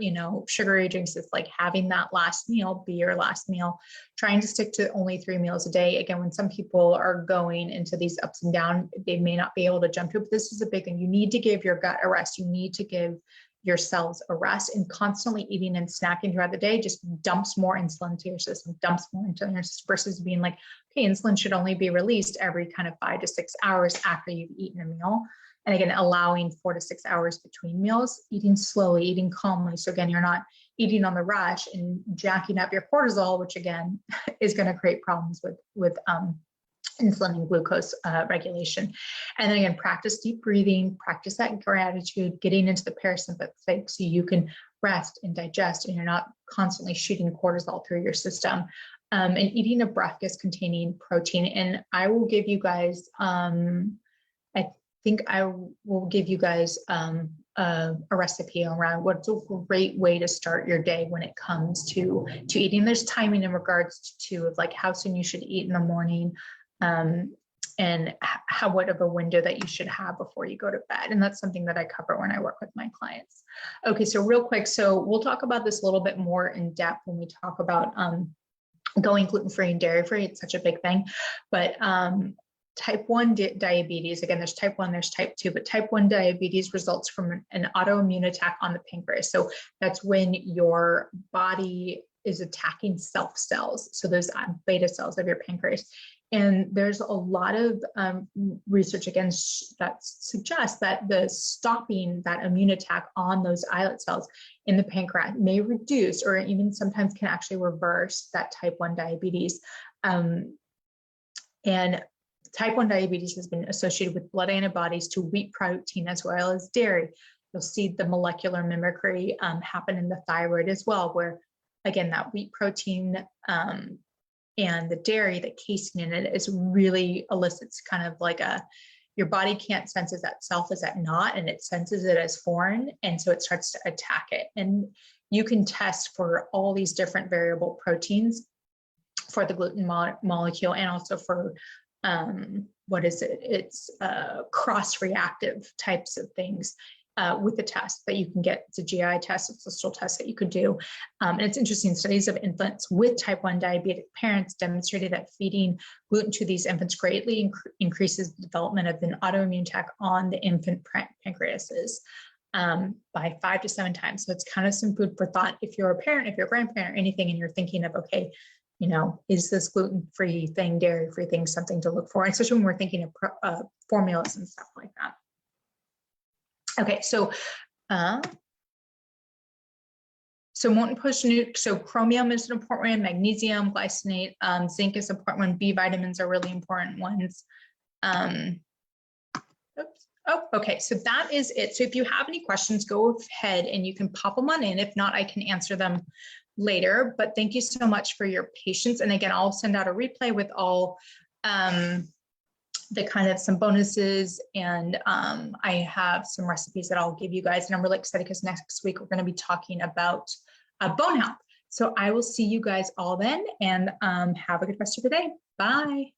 sugary drinks. It's like having that last meal be your last meal. Trying to stick to only 3 meals a day. Again, when some people are going into these ups and downs, they may not be able to jump to it, but this is a big thing. You need to give your gut a rest. You need to give your cells a rest, and constantly eating and snacking throughout the day just dumps more insulin to your system, versus being like, okay, insulin should only be released every kind of 5 to 6 hours after you've eaten a meal. And again, allowing 4 to 6 hours between meals, eating slowly, eating calmly. So again, you're not eating on the rush and jacking up your cortisol, which again is going to create problems with insulin and glucose regulation. And then again, practice deep breathing, practice that gratitude, getting into the parasympathetic so you can rest and digest, and you're not constantly shooting cortisol through your system. And eating a breakfast containing protein. And I will give you guys, I think I will give you guys a recipe around what's a great way to start your day when it comes to eating. There's timing in regards to like how soon you should eat in the morning, and what of a window that you should have before you go to bed. And that's something that I cover when I work with my clients. Okay, so real quick, so we'll talk about this a little bit more in depth when we talk about going gluten-free and dairy-free. It's such a big thing, but type 1 diabetes, again, there's type 1, there's type 2, but type 1 diabetes results from an autoimmune attack on the pancreas. So that's when your body is attacking self cells. So those beta cells of your pancreas. And there's a lot of research against that suggests that the stopping that immune attack on those islet cells in the pancreas may reduce, or even sometimes can actually reverse, that type 1 diabetes. And type 1 diabetes has been associated with blood antibodies to wheat protein as well as dairy. You'll see the molecular mimicry happen in the thyroid as well, where again, that wheat protein and the dairy, the casein in it, is really elicits kind of like your body can't sense is that self, is that not, and it senses it as foreign, and so it starts to attack it. And you can test for all these different variable proteins for the gluten molecule, and also for it's cross-reactive types of things with the test that you can get. It's a GI test, it's a stool test that you could do. And it's interesting, studies of infants with type 1 diabetic parents demonstrated that feeding gluten to these infants greatly increases the development of an autoimmune attack on the infant pancreases by 5 to 7 times. So it's kind of some food for thought if you're a parent, if you're a grandparent, or anything, and you're thinking of, okay, is this gluten-free thing, dairy-free thing, something to look for, and especially when we're thinking of formulas and stuff like that. Okay, so so chromium is an important one, magnesium, glycinate, zinc is an important one, B vitamins are really important ones. Okay, so that is it. So if you have any questions, go ahead and you can pop them on in. If not, I can answer them later, but thank you so much for your patience. And again, I'll send out a replay with all the kind of some bonuses, and I have some recipes that I'll give you guys, and I'm really excited because next week we're going to be talking about bone health. So I will see you guys all then, and have a good rest of the day. Bye.